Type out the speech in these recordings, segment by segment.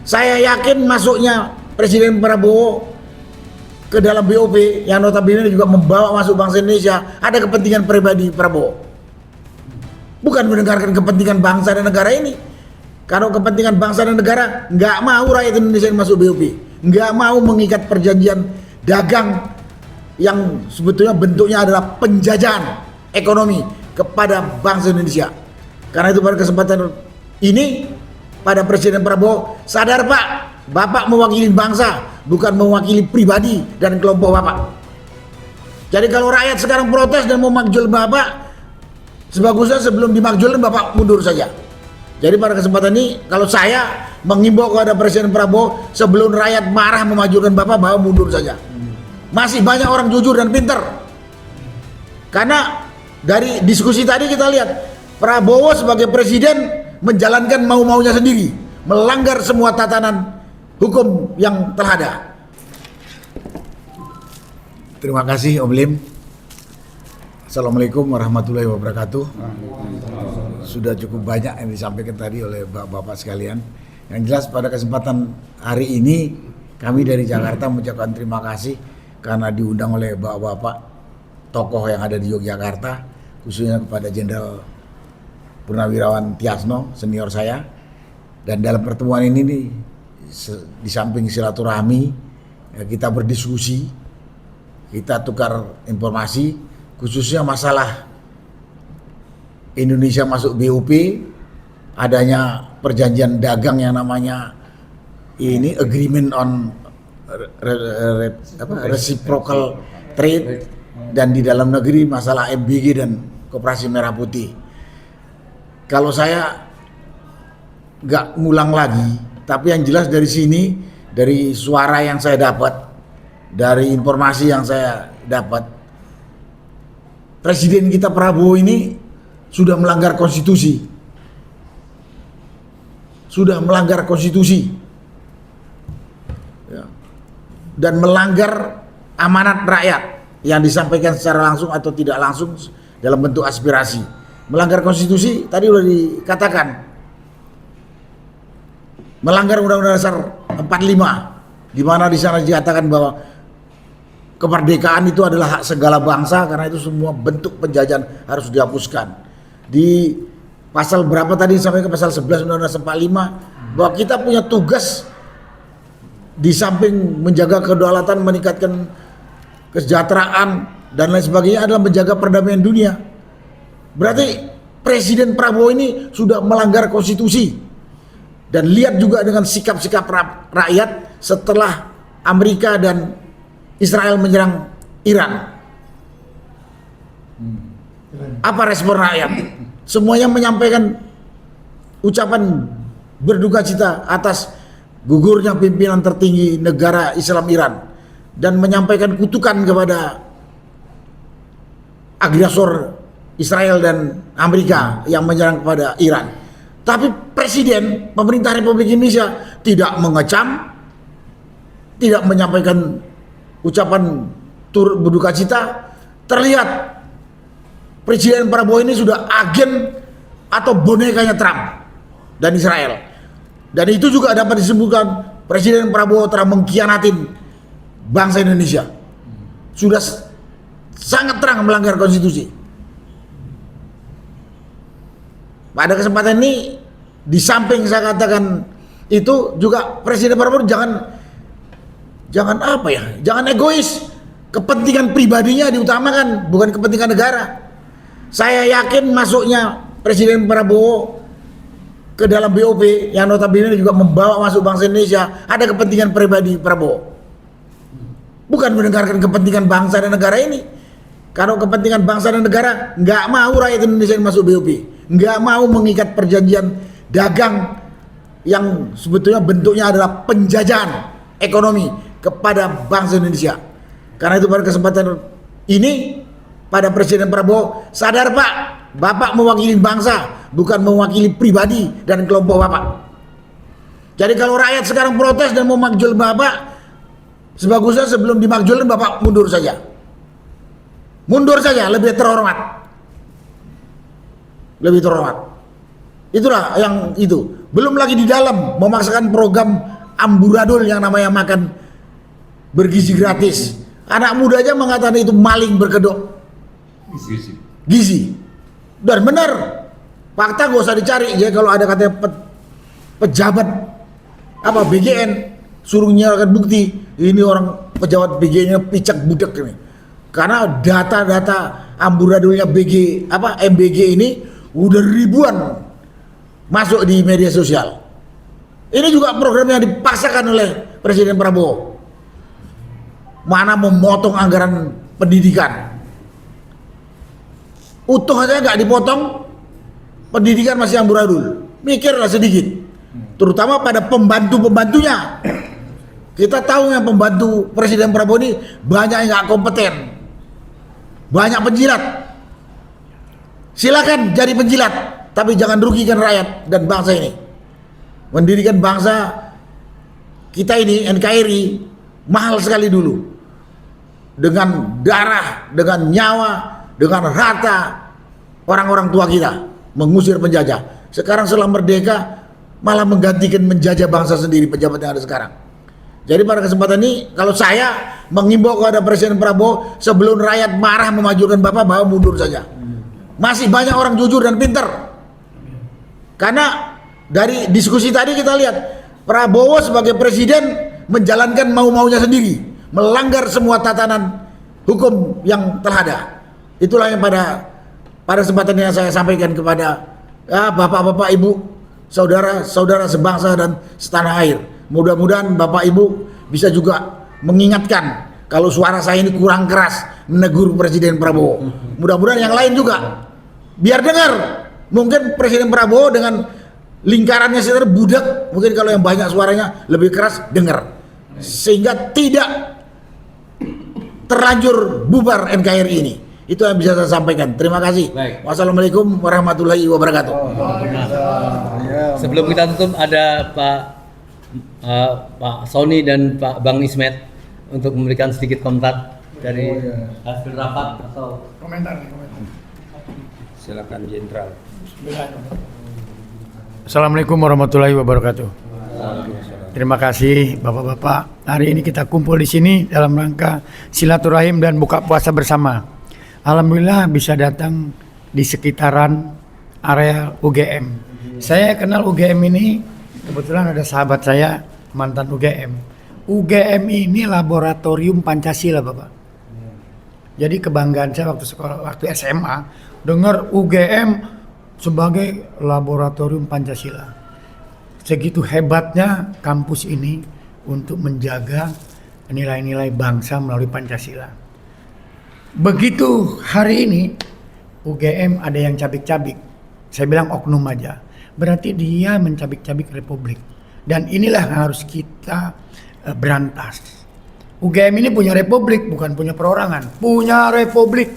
Saya yakin masuknya Presiden Prabowo ke dalam BOP yang notabene juga membawa masuk bangsa Indonesia ada kepentingan pribadi Prabowo. Bukan mendengarkan kepentingan bangsa dan negara ini. Kalau kepentingan bangsa dan negara, nggak mau rakyat Indonesia yang masuk BOP, nggak mau mengikat perjanjian dagang yang sebetulnya bentuknya adalah penjajahan ekonomi kepada bangsa Indonesia. Karena itu pada kesempatan ini, pada Presiden Prabowo, sadar Pak, Bapak mewakili bangsa, bukan mewakili pribadi dan kelompok Bapak. Jadi kalau rakyat sekarang protes dan mau makjul Bapak, sebagusnya sebelum dimakjulkan Bapak mundur saja. Jadi pada kesempatan ini, kalau saya mengimbau kepada Presiden Prabowo, sebelum rakyat marah memajukan Bapak mundur saja. Masih banyak orang jujur dan pintar. Karena dari diskusi tadi kita lihat, Prabowo sebagai presiden menjalankan mau-maunya sendiri, melanggar semua tatanan hukum yang telah ada. Terima kasih Om Lim. Assalamualaikum warahmatullahi wabarakatuh. Sudah cukup banyak yang disampaikan tadi oleh bapak-bapak sekalian. Yang jelas pada kesempatan hari ini kami dari Jakarta mengucapkan terima kasih karena diundang oleh bapak-bapak tokoh yang ada di Yogyakarta, khususnya kepada Jenderal Purnawirawan Tiasno, senior saya. Dan dalam pertemuan ini nih, di samping silaturahmi, kita berdiskusi, kita tukar informasi, khususnya masalah Indonesia masuk BOP, adanya perjanjian dagang yang namanya ini Agreement on Reciprocal Trade, dan di dalam negeri masalah MBG dan Koperasi Merah Putih. Kalau saya nggak ngulang lagi, tapi yang jelas dari sini, dari suara yang saya dapat, dari informasi yang saya dapat, Presiden kita Prabowo ini sudah melanggar konstitusi. Sudah melanggar konstitusi. Ya. Dan melanggar amanat rakyat yang disampaikan secara langsung atau tidak langsung dalam bentuk aspirasi. Melanggar konstitusi tadi sudah dikatakan. Melanggar Undang-Undang Dasar 45, di mana di sana dikatakan bahwa kemerdekaan itu adalah hak segala bangsa, karena itu semua bentuk penjajahan harus dihapuskan. Di pasal berapa tadi sampai ke pasal 11 Undang-Undang 45, bahwa kita punya tugas di samping menjaga kedaulatan, meningkatkan kesejahteraan dan lain sebagainya adalah menjaga perdamaian dunia. Berarti Presiden Prabowo ini sudah melanggar konstitusi. Dan lihat juga dengan sikap-sikap rakyat setelah Amerika dan Israel menyerang Iran. Apa respon rakyat? Semuanya menyampaikan ucapan berduka cita atas gugurnya pimpinan tertinggi negara Islam Iran dan menyampaikan kutukan kepada agresor Israel dan Amerika yang menyerang kepada Iran. Tapi Presiden pemerintah Republik Indonesia tidak mengecam, tidak menyampaikan ucapan turut berduka cita. Terlihat Presiden Prabowo ini sudah agen atau bonekanya Trump dan Israel. Dan itu juga dapat disebutkan Presiden Prabowo telah mengkhianatin bangsa Indonesia. Sudah sangat terang melanggar konstitusi. Pada kesempatan ini, di samping saya katakan itu juga Presiden Prabowo jangan apa ya, jangan egois. Kepentingan pribadinya diutamakan, bukan kepentingan negara. Saya yakin masuknya Presiden Prabowo ke dalam BOP yang notabene juga membawa masuk bangsa Indonesia ada kepentingan pribadi Prabowo. Bukan mendengarkan kepentingan bangsa dan negara ini. Kalau kepentingan bangsa dan negara, nggak mau rakyat Indonesia yang masuk BOP, nggak mau mengikat perjanjian dagang yang sebetulnya bentuknya adalah penjajahan ekonomi kepada bangsa Indonesia. Karena itu pada kesempatan ini, pada Presiden Prabowo, sadar Pak, Bapak mewakili bangsa, bukan mewakili pribadi dan kelompok Bapak. Jadi kalau rakyat sekarang protes dan mau makjul Bapak, sebagusnya sebelum dimakjulkan Bapak mundur saja. Mundur saja, lebih terhormat. Lebih terhormat. Itulah yang itu. Belum lagi di dalam memaksakan program amburadul yang namanya makan bergizi gratis. Anak muda aja mengatakan itu maling berkedok gizi. Dan benar, fakta gak usah dicari ya. Kalau ada katanya pejabat apa BGN suruh nyalakan bukti, ini orang pejabat BGN-nya picak budak ini. Karena data-data amburadulnya MBG ini udah ribuan masuk di media sosial. Ini juga program yang dipaksakan oleh Presiden Prabowo. Mana memotong anggaran pendidikan. Utuh aja nggak dipotong, pendidikan masih amburadul. Mikirlah sedikit, terutama pada pembantu-pembantunya. Kita tahu yang pembantu Presiden Prabowo ini banyak yang nggak kompeten, banyak penjilat. Silakan jadi penjilat, tapi jangan rugikan rakyat dan bangsa ini. Mendirikan bangsa kita ini NKRI mahal sekali dulu, dengan darah, dengan nyawa, dengan harta orang-orang tua kita mengusir penjajah. Sekarang setelah merdeka malah menggantikan menjajah bangsa sendiri pejabat yang ada sekarang. Jadi pada kesempatan ini kalau saya mengimbau kepada Presiden Prabowo, sebelum rakyat marah memajukan Bapak, bawa mundur saja. Masih banyak orang jujur dan pintar. Karena dari diskusi tadi kita lihat Prabowo sebagai presiden menjalankan mau-maunya sendiri, melanggar semua tatanan hukum yang telah ada. Itulah yang pada kesempatan yang saya sampaikan kepada bapak-bapak, ibu, saudara-saudara sebangsa dan setanah air. Mudah-mudahan bapak ibu bisa juga mengingatkan kalau suara saya ini kurang keras menegur Presiden Prabowo. Mudah-mudahan yang lain juga biar dengar. Mungkin Presiden Prabowo dengan lingkarannya sendiri budak, mungkin kalau yang banyak suaranya lebih keras dengar, sehingga tidak terlanjur bubar NKRI ini. Itu yang bisa saya sampaikan. Terima kasih. Baik. Wassalamualaikum warahmatullahi wabarakatuh. Sebelum kita tutup ada Pak Sony dan Pak Bang Ismet untuk memberikan sedikit komentar dari hasil rapat atau komentar. Silakan Jenderal. Assalamualaikum warahmatullahi wabarakatuh. Terima kasih Bapak-bapak. Hari ini kita kumpul di sini dalam rangka silaturahim dan buka puasa bersama. Alhamdulillah bisa datang di sekitaran area UGM. Saya kenal UGM ini, kebetulan ada sahabat saya mantan UGM. UGM ini laboratorium Pancasila, Bapak. Jadi kebanggaan saya waktu SMA dengar UGM sebagai laboratorium Pancasila. Segitu hebatnya kampus ini untuk menjaga nilai-nilai bangsa melalui Pancasila. Begitu hari ini UGM ada yang cabik-cabik, saya bilang oknum aja, berarti dia mencabik-cabik Republik. Dan inilah yang harus kita berantas. UGM ini punya Republik, bukan punya perorangan, punya Republik.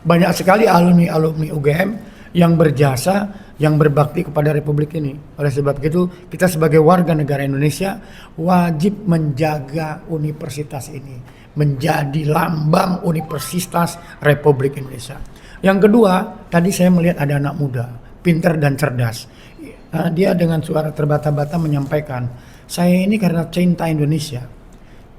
Banyak sekali alumni-alumni UGM yang berjasa, yang berbakti kepada Republik ini. Oleh sebab itu, kita sebagai warga negara Indonesia wajib menjaga universitas ini menjadi lambang Universitas Republik Indonesia. Yang kedua, tadi saya melihat ada anak muda, pintar dan cerdas. Dia dengan suara terbata-bata menyampaikan, saya ini karena cinta Indonesia.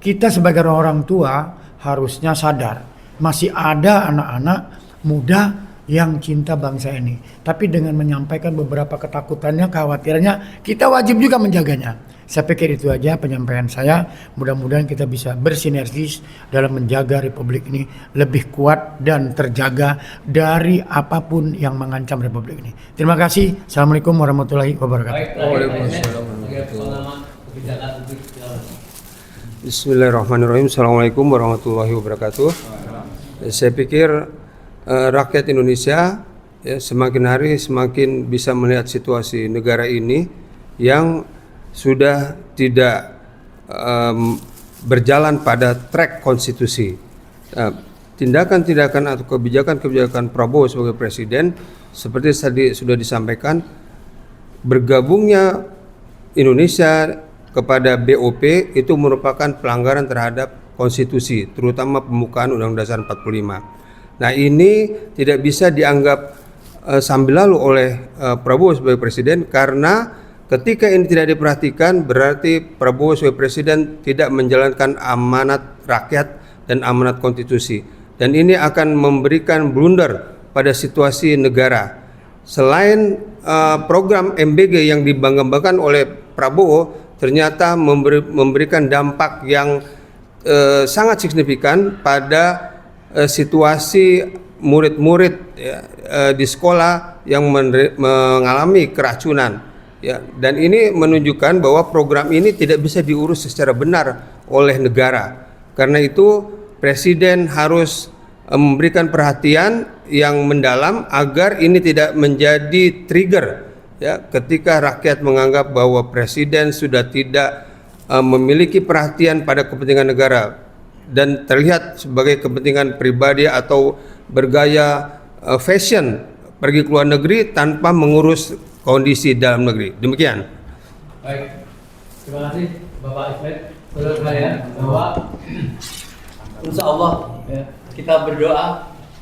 Kita sebagai orang tua harusnya sadar, masih ada anak-anak muda yang cinta bangsa ini. Tapi dengan menyampaikan beberapa ketakutannya, kekhawatirannya, kita wajib juga menjaganya. Saya pikir itu aja penyampaian saya. Mudah-mudahan kita bisa bersinergis dalam menjaga Republik ini lebih kuat dan terjaga dari apapun yang mengancam Republik ini. Terima kasih. Assalamualaikum warahmatullahi wabarakatuh. Bismillahirrahmanirrahim. Assalamualaikum warahmatullahi wabarakatuh. Saya pikir rakyat Indonesia semakin hari semakin bisa melihat situasi negara ini yang sudah tidak berjalan pada track konstitusi. Tindakan-tindakan atau kebijakan-kebijakan Prabowo sebagai presiden seperti tadi sudah disampaikan, bergabungnya Indonesia kepada BOP itu merupakan pelanggaran terhadap konstitusi, terutama pembukaan Undang-Undang Dasar 45. Nah, ini tidak bisa dianggap sambil lalu oleh Prabowo sebagai presiden karena Ketika ini tidak diperhatikan, berarti Prabowo sebagai presiden tidak menjalankan amanat rakyat dan amanat konstitusi. Dan ini akan memberikan blunder pada situasi negara. Selain program MBG yang dibangga-banggakan oleh Prabowo, ternyata memberikan dampak yang sangat signifikan pada situasi murid-murid di sekolah yang mengalami keracunan. Ya, dan ini menunjukkan bahwa program ini tidak bisa diurus secara benar oleh negara. Karena itu Presiden harus memberikan perhatian yang mendalam agar ini tidak menjadi trigger ya, ketika rakyat menganggap bahwa Presiden sudah tidak memiliki perhatian pada kepentingan negara dan terlihat sebagai kepentingan pribadi atau bergaya fashion pergi ke luar negeri tanpa mengurus kondisi dalam negeri. Demikian. Baik, terima kasih Bapak Ismet. Saudara saya bahwa insya Allah ya, kita berdoa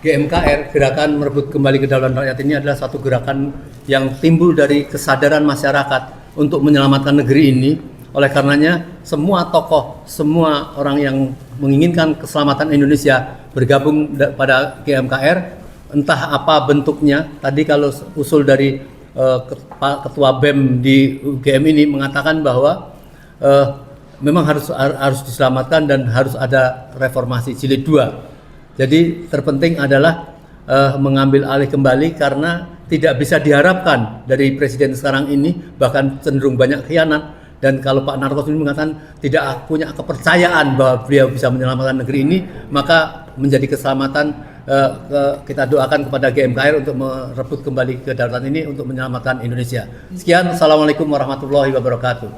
GMKR, Gerakan Merebut Kembali Kedaulatan Rakyat, ini adalah satu gerakan yang timbul dari kesadaran masyarakat untuk menyelamatkan negeri ini. Oleh karenanya semua tokoh, semua orang yang menginginkan keselamatan Indonesia bergabung pada GMKR, entah apa bentuknya. Tadi kalau usul dari Ketua BEM di UGM ini mengatakan bahwa memang harus diselamatkan dan harus ada reformasi jilid 2. Jadi terpenting adalah mengambil alih kembali karena tidak bisa diharapkan dari presiden sekarang ini, bahkan cenderung banyak khianat. Dan kalau Pak Narto ini mengatakan tidak punya kepercayaan bahwa beliau bisa menyelamatkan negeri ini, maka menjadi keselamatan. Kita doakan kepada GMKR untuk merebut kembali kedaulatan ini untuk menyelamatkan Indonesia. Sekian, assalamualaikum warahmatullahi wabarakatuh.